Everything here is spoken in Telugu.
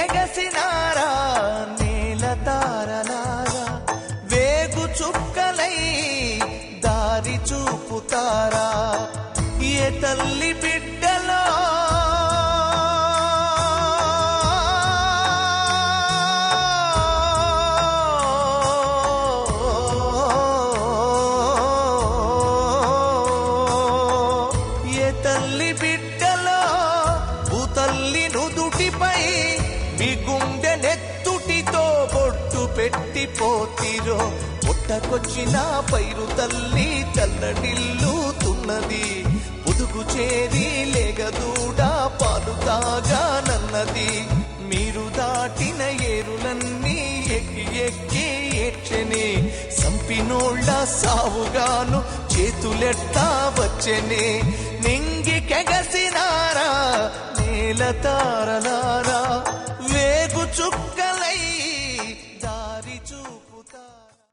కెగసినారా నేల తారలారా వేగు చుక్కలై దారి చూపుతారా ఏ తల్లి బిడ్డలో భూతల్లి నుదుటిపై మీ గుండె నెత్తుటితో బొట్టు పెట్టిపోతిరో పుట్టకొచ్చిన పైరు తల్లి తల్లడిల్లుతున్నది పొదుగు చేరి లేగదూడా పాలు తాగానన్నది మీరు దాటిన ఏరులన్నీ ఎక్కి ఎక్కి ఏడ్చెనే సంపినోళ్ళ సావుగాను చేతులెట్టా వచ్చెనే నింగి కెగసినారా నేల తారలారా